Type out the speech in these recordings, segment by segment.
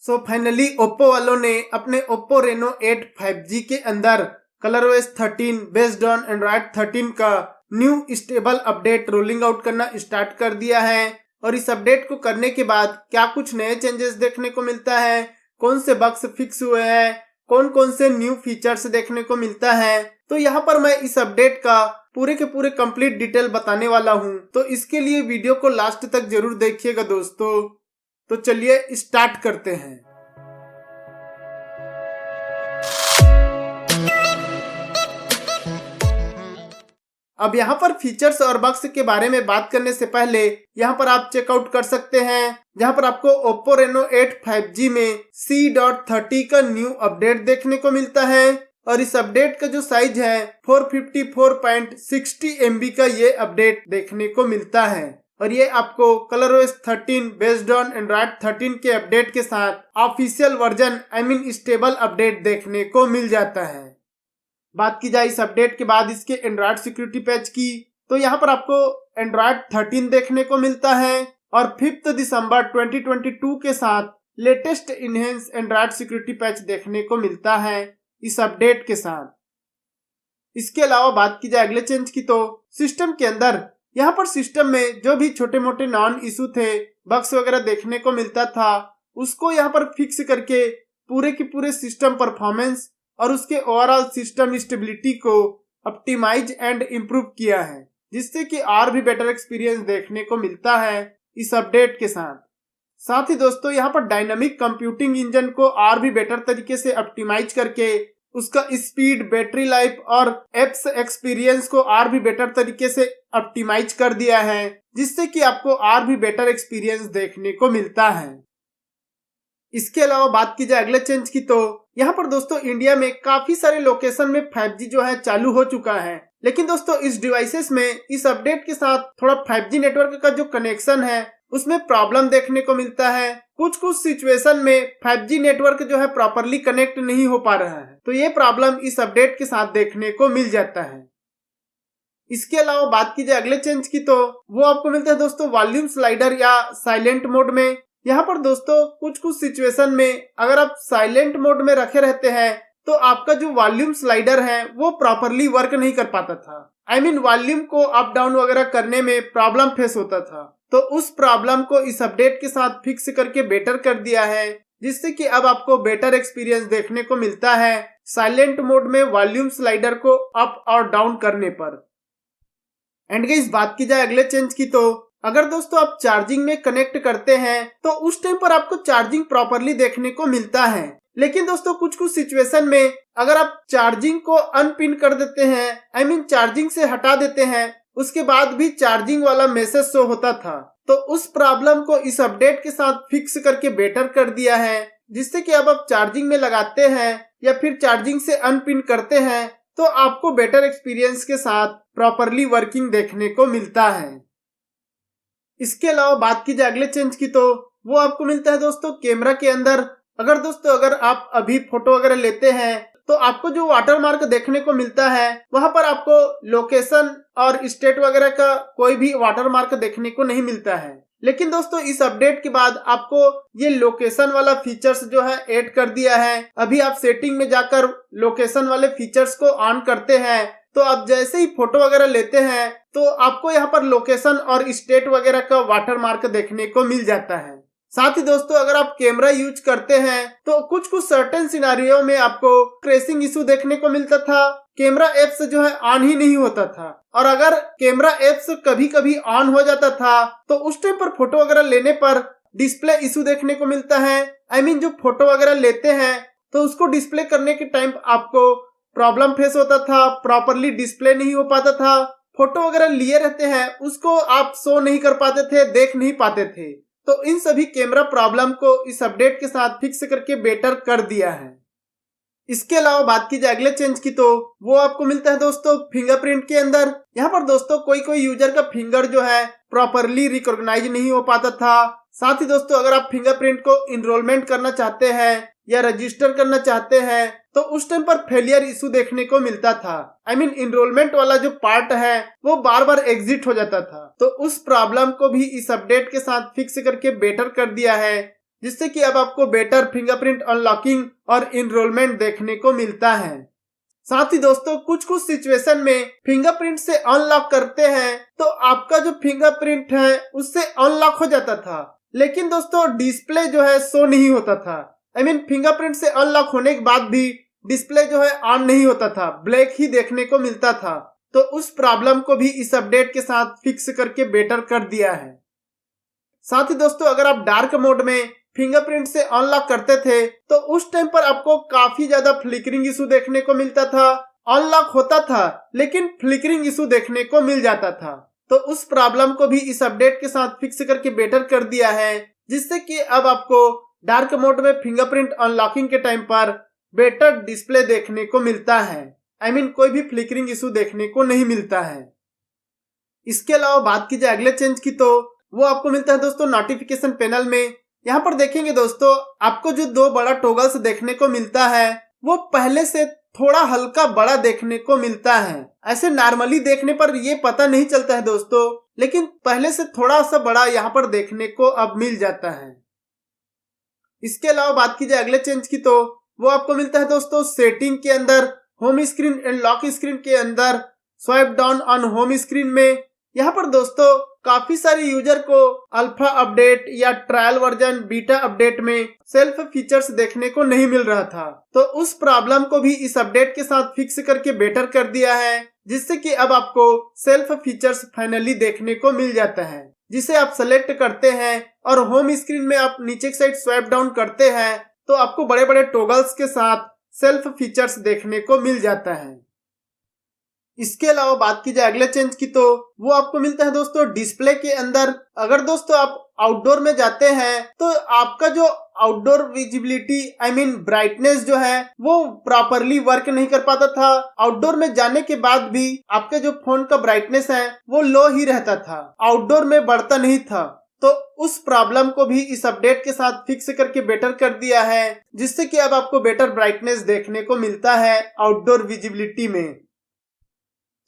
Finally Oppo वालों ने अपने ओप्पो रेनो 8 5G के अंदर ColorOS 13 बेस्ड ऑन एंड्रॉयड 13 का new stable update rolling out करना स्टार्ट कर दिया है। और इस अपडेट को करने के बाद क्या कुछ नए चेंजेस देखने को मिलता है, कौन से बग्स फिक्स हुए हैं, कौन कौन से न्यू फीचर्स देखने को मिलता है, तो यहाँ पर मैं इस अपडेट का पूरे के पूरे कंप्लीट डिटेल बताने वाला हूँ। तो इसके लिए वीडियो को लास्ट तक जरूर देखिएगा दोस्तों। तो चलिए स्टार्ट करते हैं। अब यहाँ पर फीचर्स और बग्स के बारे में बात करने से पहले यहाँ पर आप चेकआउट कर सकते हैं, जहाँ पर आपको Oppo Reno 8 5G में C.30 का न्यू अपडेट देखने को मिलता है। और इस अपडेट का जो साइज है 454.60 MB का ये अपडेट देखने को मिलता है। और ये आपको ColorOS 13 बेस्ड ऑन एंड्रॉयड 13 के अपडेट के साथ ऑफिशियल वर्जन स्टेबल अपडेट देखने को मिल जाता है। बात की जाए इस अपडेट के बाद इसके एंड्रॉयड सिक्योरिटी पैच की, तो यहाँ पर आपको एंड्रॉयड 13 देखने को मिलता है और 5 दिसंबर 2022 के साथ latest enhance Android security patch देखने को मिलता है इस अपडेट के साथ। इसके अलावा बात की जाए अगले चेंज की, तो सिस्टम के अंदर यहाँ पर सिस्टम में जो भी छोटे मोटे नॉन इशू थे, बग्स वगैरह देखने को मिलता था, उसको यहाँ पर फिक्स करके पूरे की पूरे सिस्टम परफॉर्मेंस और उसके ओवरऑल सिस्टम स्टेबिलिटी को ऑप्टिमाइज एंड इम्प्रूव किया है, जिससे कि और भी बेटर एक्सपीरियंस देखने को मिलता है इस अपडेट के साथ ही दोस्तों यहाँ पर डायनामिक कंप्यूटिंग इंजन को और भी बेटर तरीके से ऑप्टिमाइज करके उसका स्पीड, बैटरी लाइफ और एप्स एक्सपीरियंस को और भी बेटर तरीके से ऑप्टिमाइज कर दिया है, जिससे कि आपको और भी बेटर एक्सपीरियंस देखने को मिलता है। इसके अलावा बात की जाए अगले चेंज की, तो यहाँ पर दोस्तों इंडिया में काफी सारे लोकेशन में 5G जो है चालू हो चुका है, लेकिन दोस्तों इस डिवाइसेस में इस अपडेट के साथ थोड़ा 5G नेटवर्क का जो कनेक्शन है उसमें प्रॉब्लम देखने को मिलता है। कुछ सिचुएशन में 5G नेटवर्क जो है प्रॉपरली कनेक्ट नहीं हो पा रहा है, तो ये प्रॉब्लम इस अपडेट के साथ देखने को मिल जाता है। इसके अलावा बात की जाए अगले चेंज की, तो वो आपको मिलता है दोस्तों वॉल्यूम स्लाइडर या साइलेंट मोड में। यहाँ पर दोस्तों कुछ सिचुएशन में अगर आप साइलेंट मोड में रखे रहते हैं तो आपका जो वॉल्यूम स्लाइडर है वो प्रॉपरली वर्क नहीं कर पाता था। वॉल्यूम को अप डाउन वगैरह करने में प्रॉब्लम फेस होता था, तो उस प्रॉब्लम को इस अपडेट के साथ फिक्स करके बेटर कर दिया है, जिससे कि अब आपको बेटर एक्सपीरियंस देखने को मिलता है साइलेंट मोड में वॉल्यूम स्लाइडर को अप और डाउन करने पर। एंड गाइस बात की जाए अगले चेंज की, तो अगर दोस्तों आप चार्जिंग में कनेक्ट करते हैं तो उस टाइम पर आपको चार्जिंग प्रॉपरली देखने को मिलता है, लेकिन दोस्तों कुछ सिचुएशन में अगर आप चार्जिंग को अनपिन कर देते हैं, चार्जिंग से हटा देते हैं, उसके बाद भी चार्जिंग वाला मैसेज शो होता था, तो उस प्रॉब्लम को इस अपडेट के साथ फिक्स करके बेटर कर दिया है, जिससे कि अब आप चार्जिंग में लगाते हैं या फिर चार्जिंग से अनपिन करते हैं तो आपको बेटर एक्सपीरियंस के साथ प्रॉपरली वर्किंग देखने को मिलता है। इसके अलावा बात की जाए अगले चेंज की, तो वो आपको मिलता है दोस्तों कैमरा के अंदर। अगर आप अभी फोटो वगैरह लेते हैं तो आपको जो वाटरमार्क देखने को मिलता है वहां पर आपको लोकेशन और स्टेट वगैरह का कोई भी वाटरमार्क देखने को नहीं मिलता है, लेकिन दोस्तों इस अपडेट के बाद आपको ये लोकेशन वाला फीचर्स जो है ऐड कर दिया है। अभी आप सेटिंग में जाकर लोकेशन वाले फीचर्स को ऑन करते हैं तो आप जैसे ही फोटो वगैरह लेते हैं तो आपको यहाँ पर लोकेशन और स्टेट वगैरह का वाटरमार्क देखने को मिल जाता है। साथ ही दोस्तों अगर आप कैमरा यूज करते हैं तो कुछ सर्टेन सिनारियो में आपको क्रेशिंग इशू देखने को मिलता था, कैमरा एप्स जो है ऑन ही नहीं होता था, और अगर कैमरा एप्स कभी कभी ऑन हो जाता था तो उस टाइम पर फोटो वगैरह लेने पर डिस्प्ले इशू देखने को मिलता है। जो फोटो वगैरह लेते हैं तो उसको डिस्प्ले करने के टाइम आपको प्रॉब्लम फेस होता था, प्रॉपरली डिस्प्ले नहीं हो पाता था, फोटो वगैरह लिए रहते हैं उसको आप शो नहीं कर पाते थे, देख नहीं पाते थे, तो इन सभी कैमरा प्रॉब्लम को इस अपडेट के साथ फिक्स करके बेटर कर दिया है। इसके अलावा बात की जाए अगले चेंज की, तो वो आपको मिलता है दोस्तों फिंगरप्रिंट के अंदर। यहाँ पर दोस्तों कोई यूजर का फिंगर जो है प्रॉपरली रिकॉग्नाइज नहीं हो पाता था। साथ ही दोस्तों अगर आप फिंगरप्रिंट को इनरोलमेंट करना चाहते हैं या रजिस्टर करना चाहते हैं तो उस टाइम पर फेलियर इशू देखने को मिलता था। इनरोलमेंट वाला जो पार्ट है वो बार बार एग्जिट हो जाता था, तो उस प्रॉब्लम को भी इस अपडेट के साथ फिक्स करके बेटर कर दिया है, जिससे कि अब आपको बेटर फिंगरप्रिंट अनलॉकिंग और इनरोलमेंट देखने को मिलता है। साथ ही दोस्तों कुछ कुछ सिचुएशन में फिंगरप्रिंट से अनलॉक करते हैं तो आपका जो फिंगरप्रिंट है उससे अनलॉक हो जाता था, लेकिन दोस्तों डिस्प्ले जो है शो नहीं होता था। फिंगरप्रिंट से अनलॉक होने के बाद भी डिस्प्ले जो है ऑन नहीं होता था, ब्लैक ही देखने को मिलता था। तो उस प्रॉब्लम को भी इस अपडेट के साथ फिक्स करके बेटर कर दिया है। साथ ही दोस्तों अगर आप डार्क मोड में फिंगरप्रिंट से अनलॉक करते थे तो उस टाइम पर आपको काफी ज्यादा फ्लिकरिंग इशू देखने को मिलता था। अनलॉक होता था लेकिन फ्लिकरिंग इशू देखने को मिल जाता था। तो उस प्रॉब्लम को भी इस अपडेट के साथ फिक्स करके बेटर कर दिया है, जिससे कि अब आपको डार्क मोड में फिंगरप्रिंट अनलॉकिंग के टाइम पर बेटर डिस्प्ले देखने को मिलता है। कोई भी फ्लिकरिंग इशू देखने को नहीं मिलता है। इसके अलावा बात की जाए अगले चेंज की तो वो आपको मिलता है दोस्तों नोटिफिकेशन पैनल में। यहाँ पर देखेंगे दोस्तों आपको जो दो बड़ा टॉगल्स देखने को मिलता है वो पहले से थोड़ा हल्का बड़ा देखने को मिलता है। ऐसे नॉर्मली देखने पर ये पता नहीं चलता है दोस्तों, लेकिन पहले से थोड़ा सा बड़ा यहाँ पर देखने को अब मिल जाता है। इसके अलावा बात की जाए अगले चेंज की तो वो आपको मिलता है दोस्तों सेटिंग के अंदर home screen and lock screen के अंदर swipe down on home screen में। यहाँ पर दोस्तों काफी सारे यूजर को अल्फा अपडेट या ट्रायल वर्जन बीटा अपडेट में सेल्फ फीचर्स देखने को नहीं मिल रहा था। तो उस प्रॉब्लम को भी इस अपडेट के साथ फिक्स करके बेटर कर दिया है, जिससे कि अब आपको सेल्फ फीचर्स फाइनली देखने को मिल जाता है, जिसे आप सेलेक्ट करते हैं और होम स्क्रीन में आप नीचे की साइड स्वाइप डाउन करते हैं तो आपको बड़े बड़े टॉगल्स के साथ सेल्फ फीचर्स देखने को मिल जाता है। इसके अलावा बात की जाए अगले चेंज की तो वो आपको मिलता है दोस्तों डिस्प्ले के अंदर। अगर दोस्तों आप आउटडोर में जाते हैं तो आपका जो आउटडोर विजिबिलिटी ब्राइटनेस जो है वो प्रॉपरली वर्क नहीं कर पाता था। आउटडोर में जाने के बाद भी आपके जो फोन का ब्राइटनेस है वो लो ही रहता था, आउटडोर में बढ़ता नहीं था। तो उस प्रॉब्लम को भी इस अपडेट के साथ फिक्स करके बेटर कर दिया है, जिससे कि अब आपको बेटर ब्राइटनेस देखने को मिलता है आउटडोर विजिबिलिटी में।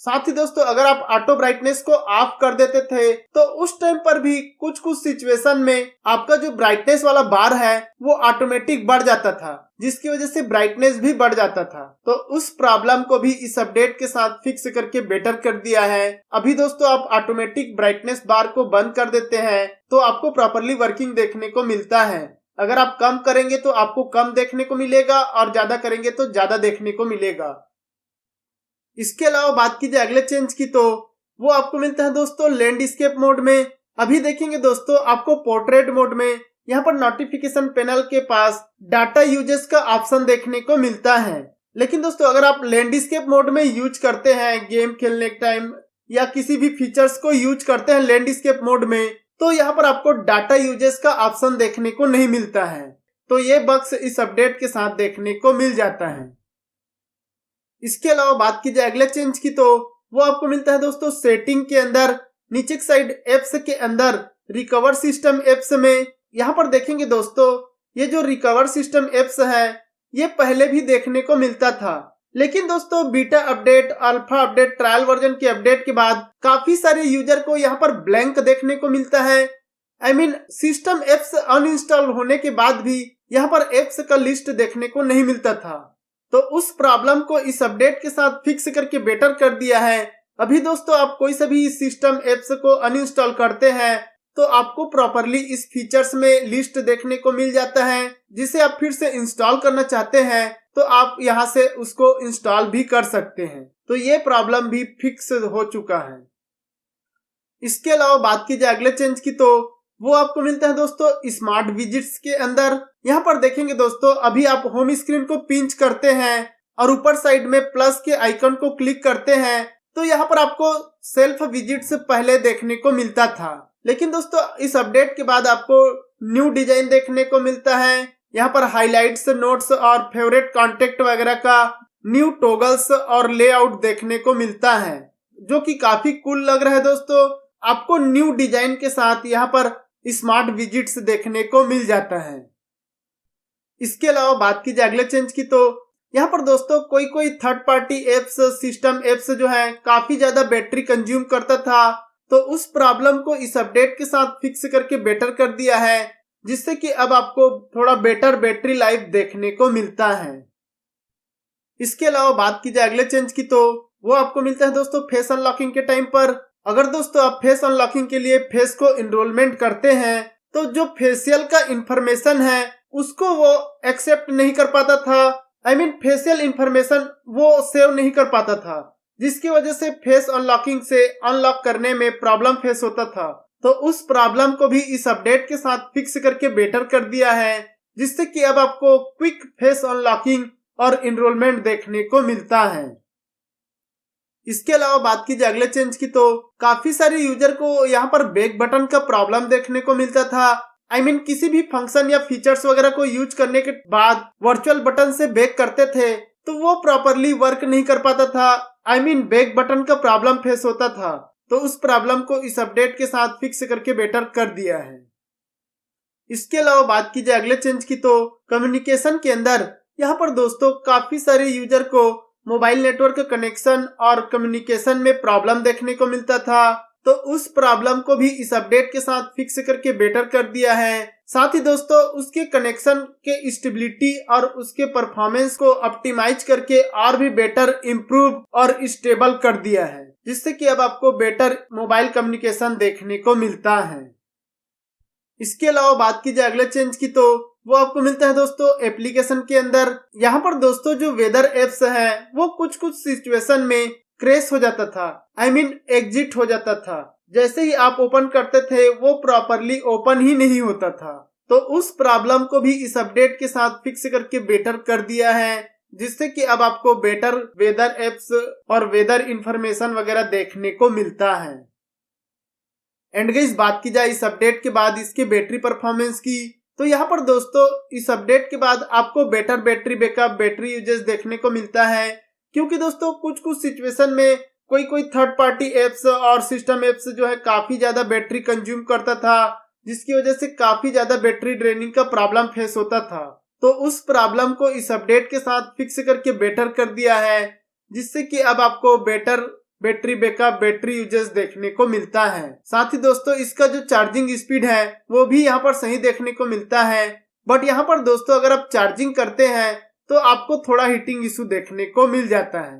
साथ ही दोस्तों अगर आप ऑटो ब्राइटनेस को ऑफ कर देते थे तो उस टाइम पर भी कुछ कुछ सिचुएशन में आपका जो ब्राइटनेस वाला बार है वो ऑटोमेटिक बढ़ जाता था, जिसकी वजह से ब्राइटनेस भी बढ़ जाता था। तो उस प्रॉब्लम को भी इस अपडेट के साथ फिक्स करके बेटर कर दिया है। अभी दोस्तों आप ऑटोमेटिक ब्राइटनेस बार को बंद कर देते हैं तो आपको प्रॉपरली वर्किंग देखने को मिलता है। अगर आप कम करेंगे तो आपको कम देखने को मिलेगा और ज्यादा करेंगे तो ज्यादा देखने को मिलेगा। इसके अलावा बात की जाए अगले चेंज की तो वो आपको मिलता है दोस्तों लैंडस्केप मोड में। अभी देखेंगे दोस्तों आपको पोर्ट्रेट मोड में यहाँ पर नोटिफिकेशन पैनल के पास डाटा यूजेस का ऑप्शन देखने को मिलता है, लेकिन दोस्तों अगर आप लैंडस्केप मोड में यूज करते हैं गेम खेलने के टाइम या किसी भी फीचर्स को यूज करते हैं लैंडस्केप मोड में तो यहाँ पर आपको डाटा यूजेस का ऑप्शन देखने को नहीं मिलता है। तो ये बग्स इस अपडेट के साथ देखने को मिल जाता है। इसके अलावा बात की जाए अगले चेंज की तो वो आपको मिलता है दोस्तों सेटिंग के अंदर नीचे की साइड एप्स के अंदर रिकवर सिस्टम एप्स में। यहाँ पर देखेंगे दोस्तों ये जो रिकवर सिस्टम एप्स है ये पहले भी देखने को मिलता था, लेकिन दोस्तों beta update alpha update trial version के अपडेट के बाद काफी सारे यूजर को यहाँ पर ब्लैंक देखने को मिलता है। सिस्टम एप्स अनइंस्टॉल होने के बाद भी यहाँ पर एप्स का लिस्ट देखने को नहीं मिलता था। तो उस प्रॉब्लम को इस अपडेट के साथ फिक्स करके बेटर कर दिया है। अभी दोस्तों आप कोई सा भी सिस्टम एप्स को अनइंस्टॉल करते हैं तो आपको प्रॉपरली इस फीचर्स में लिस्ट देखने को मिल जाता है, जिसे आप फिर से इंस्टॉल करना चाहते हैं तो आप यहां से उसको इंस्टॉल भी कर सकते हैं। तो ये प्रॉब्लम भी फिक्स हो चुका है। इसके अलावा बात की जाए अगले चेंज की तो वो आपको मिलता है दोस्तों स्मार्ट विजिट्स के अंदर। यहाँ पर देखेंगे दोस्तों अभी आप होम स्क्रीन को पिंच करते हैं और ऊपर साइड में प्लस के आइकन को क्लिक करते हैं तो यहाँ पर आपको सेल्फ विजिट्स पहले देखने को मिलता था, लेकिन दोस्तों इस अपडेट के बाद आपको न्यू डिजाइन देखने को मिलता है। यहाँ पर हाइलाइट्स, नोट्स और फेवरेट कॉन्टेक्ट वगैरह का न्यू टॉगल्स और लेआउट देखने को मिलता है, जो कि काफी कूल लग रहा है दोस्तों। आपको न्यू डिजाइन के साथ यहाँ पर स्मार्ट विजिट्स देखने को मिल जाता है। इसके अलावा बात की जाए अगले चेंज की तो यहाँ पर दोस्तों कोई third party apps, system apps जो है काफी ज्यादा बैटरी कंज्यूम करता था, तो उस प्रॉब्लम को इस अपडेट के साथ फिक्स करके बेटर कर दिया है, जिससे कि अब आपको थोड़ा बेटर बैटरी लाइफ देखने को मिलता है। इसके अलावा बात की जाए अगले चेंज की तो वो आपको मिलता है दोस्तों फेस अनलॉकिंग के टाइम पर। अगर दोस्तों आप फेस अनलॉकिंग के लिए फेस को इनरोलमेंट करते हैं तो जो फेशियल का इंफॉर्मेशन है उसको वो एक्सेप्ट नहीं कर पाता था। फेशियल इंफॉर्मेशन वो सेव नहीं कर पाता था, जिसकी वजह से फेस अनलॉकिंग से अनलॉक करने में प्रॉब्लम फेस होता था। तो उस प्रॉब्लम को भी इस अपडेट के साथ फिक्स करके बेटर कर दिया है, जिससे कि अब आपको क्विक फेस अनलॉकिंग और इनरोलमेंट देखने को मिलता है। इसके अलावा बात की जाए अगले चेंज की तो काफी सारे यूजर को यहाँ पर बैक बटन का प्रॉब्लम देखने को मिलता था। किसी भी फंक्शन या फीचर्स वगैरह को यूज करने के बाद वर्चुअल बटन से बैक करते थे तो वो प्रॉपरली वर्क नहीं कर पाता था। बैक बटन का प्रॉब्लम फेस होता था। तो उस प्रॉब्लम को इस अपडेट के साथ फिक्स करके बेटर कर दिया है। इसके अलावा बात की जाए अगले चेंज की तो कम्युनिकेशन के अंदर यहाँ पर दोस्तों काफी सारे यूजर को मोबाइल नेटवर्क कनेक्शन और कम्युनिकेशन में प्रॉब्लम देखने को मिलता था। तो उस प्रॉब्लम को भी इस अपडेट के साथ फिक्स करके बेटर कर दिया है। साथ ही दोस्तों उसके कनेक्शन के स्टेबिलिटी और उसके परफॉर्मेंस को ऑप्टिमाइज करके और भी बेटर इम्प्रूव और स्टेबल कर दिया है, जिससे कि अब आपको बेटर मोबाइल कम्युनिकेशन देखने को मिलता है। इसके अलावा बात की जाए अगले चेंज की तो वो आपको मिलता है दोस्तों एप्लीकेशन के अंदर। यहाँ पर दोस्तों जो वेदर एप्स है वो कुछ सिचुएशन में क्रैश हो जाता था, एग्जिट हो जाता था। जैसे ही आप ओपन करते थे वो प्रॉपरली ओपन ही नहीं होता था। तो उस प्रॉब्लम को भी इस अपडेट के साथ फिक्स करके बेटर कर दिया है, जिससे कि अब आपको बेटर वेदर एप्स और वेदर इंफॉर्मेशन वगैरह देखने को मिलता है। एंड गाइस बात की जाए इस अपडेट के बाद इसके बैटरी परफॉर्मेंस की तो यहाँ पर दोस्तों इस अपडेट के बाद आपको better battery backup, battery uses देखने को मिलता है। क्योंकि दोस्तों कुछ सिचुएशन में कोई थर्ड पार्टी एप्स और सिस्टम एप्स जो है काफी ज्यादा बैटरी कंज्यूम करता था, जिसकी वजह से काफी ज्यादा बैटरी ड्रेनिंग का प्रॉब्लम फेस होता था। तो उस प्रॉब्लम को इस अपडेट के साथ फिक्स करके बेटर कर दिया है, जिससे कि अब आपको better battery backup, battery uses देखने को मिलता है। साथ ही दोस्तों इसका जो चार्जिंग स्पीड है वो भी यहाँ पर सही देखने को मिलता है। बट यहाँ पर दोस्तों अगर आप चार्जिंग करते हैं तो आपको थोड़ा हीटिंग इशू देखने को मिल जाता है।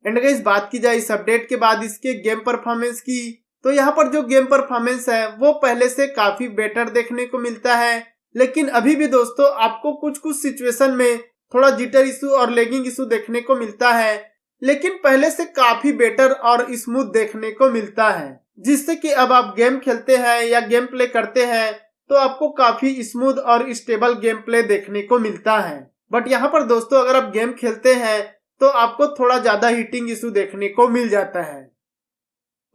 एंड गाइस बात की जाए इस अपडेट के बाद इसके गेम परफॉर्मेंस की तो यहाँ पर जो गेम परफॉर्मेंस है वो पहले से काफी बेटर देखने को मिलता है। लेकिन अभी भी दोस्तों आपको कुछ सिचुएशन में थोड़ा जिटर इशू और लैगिंग इशू देखने को मिलता है, लेकिन पहले से काफी बेटर और स्मूथ देखने को मिलता है, जिससे कि अब आप गेम खेलते हैं या गेम प्ले करते हैं तो आपको काफी स्मूथ और स्टेबल गेम प्ले देखने को मिलता है। बट यहाँ पर दोस्तों अगर आप गेम खेलते हैं तो आपको थोड़ा ज्यादा हीटिंग इशू देखने को मिल जाता है।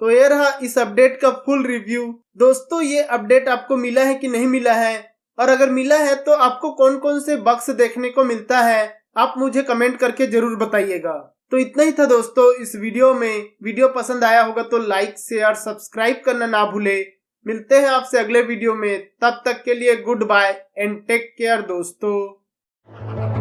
तो ये रहा इस अपडेट का फुल रिव्यू। दोस्तों ये अपडेट आपको मिला है कि नहीं मिला है, और अगर मिला है तो आपको कौन कौन से बग्स देखने को मिलता है आप मुझे कमेंट करके जरूर बताइएगा। तो इतना ही था दोस्तों इस वीडियो में। वीडियो पसंद आया होगा तो लाइक, शेयर, सब्सक्राइब करना ना भूले। मिलते हैं आपसे अगले वीडियो में, तब तक के लिए goodbye and take care दोस्तों।